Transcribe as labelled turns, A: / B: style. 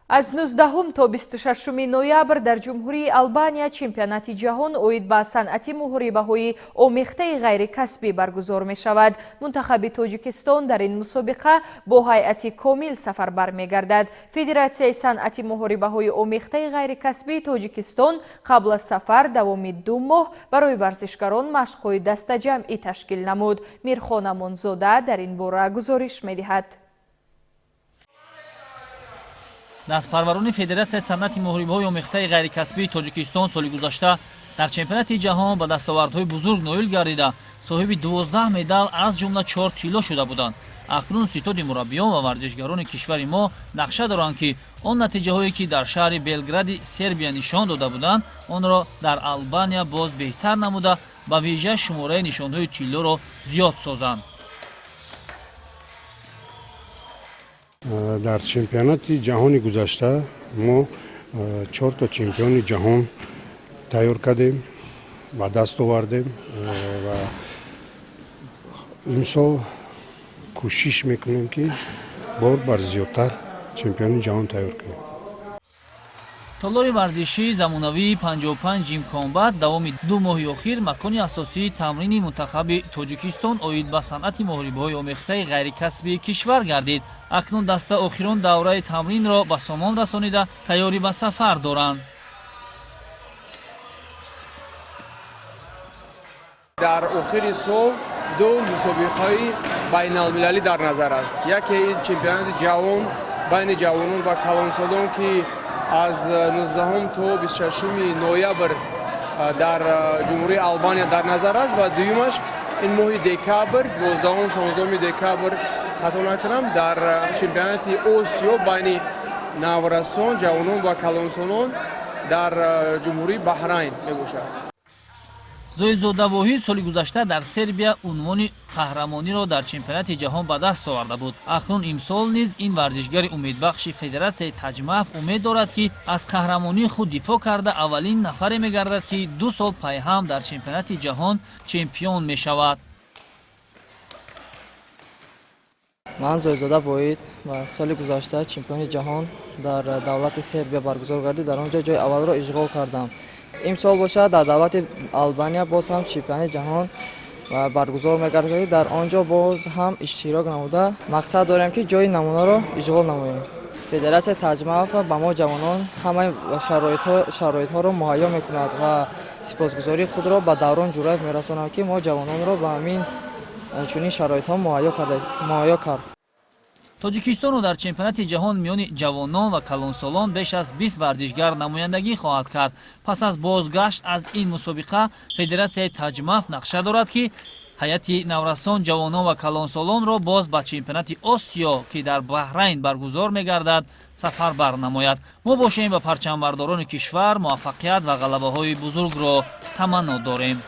A: از 19 تا 26 نوامبر در جمهوری آلبانیا چمپیونات جهان اوید با صنعت مهری بهایی آمیخته غیر کسبی برگزار می شود. منتخب تاجیکستان در این مسابقه با هیئت کامل سفربر می گردد. فدراسیون صنعت مهری بهایی آمیخته غیر کسبی تاجیکستان قبل از سفر دوام 2 ماه برای ورزشکاران مشق‌های دست جمعی تشکیل نمود. میرخان امانزاده در این باره گزارش می دهد.
B: دستپروران فدراسیون صنعت مهریه‌های آمیخته غیرکسبی تاجیکستان سال گذشته در چمپیونات جهان با دستاوردهای بزرگ نایل گردیده صاحب 12 مدال از جمله 4 طلا شده بودند. اکنون ستاد مربیان و ورزشکاران کشور ما نقشه دارند که آن نتیجه‌هایی که در شهر بلگراد سربیا نشان داده بودند آن را در آلبانیا باز بهتر نموده با ویژه شماره نشانهای طلا را زیاد سازند.
C: در چمپیونات جهانی گذشته ما 4 تا چمپیون جهان تیار کردیم و دست آوردیم و امسال کوشش میکنیم که بار بر زیادتر چمپیون جهان تیار کنیم.
B: تالار ورزشی زمانوی 55 جیم کامبات دوام 2 ماه اخیر مکانی اساسی تمرین منتخب تاجیکستان اوید با صنعت مهریه‌های آمیخته غیرکسبی کشور گردید. اکنون دسته آخرین دوره تمرین را به سامان رسانیده تیاری به سفر دارند.
D: در آخر سال 2 مسابقه بین المللی در نظر است. یکی این چمپیونات جهان بین جوانان و کلانسالان که از 19 تا 26 نوامبر در جمهوری آلبانیا در نظر است و دومش این ماه دکامبر 12 16 دکامبر خطا نکنم در چمپیونات آسیا بین نوارسان جوانان و کلانسالان در جمهوری بحرین میباشد.
B: زویدزاده واحد سال گذشته در سربیا عنوان قهرمانی را در چمپیونات جهان به دست آورده بود. اکنون امسال نیز این ورزشگر امیدبخش فدراسیون تجمعف امید دارد که از قهرمانی خود دفاع کرده اولین نفر میگردد که 2 سال پی هم در چمپیونات جهان چمپیون می شود.
E: من زویدزاده واحد و سال گذشته چمپیون جهان در دولت سربیا برگزار گردید در آنجا جای اول را اشغال کردم. امسال باشد در دولت آلبانیا باز هم چمپیونات جهان برگزار می‌گردد در آنجا باز هم اشتراک نموده مقصد داریم که جای نمونه را اشغال نماییم. فدراسیون تجمعف به ما جوانان همه شرایط ها را مهیا میکند و سپاسگزاری خود را به دوران جورایف میرسانم که ما جوانان را به همین چنین شرایط ها مهیا کرد.
B: تاجیکستان در چمپیونات جهان میان جوانان و کلانسالان بیش از 20 ورزشگر نمایندگی خواهد کرد. پس از بازگشت از این مسابقه فدراسیون تجمعف نقشه دارد که هیئت نورسان جوانان و کلانسالان را باز به چمپیونات آسیا که در بحرین برگزار می‌گردد سفربر نماید. ما باشیم به پرچمبرداران کشور موفقیت و غلبه‌های بزرگ را تمنا داریم.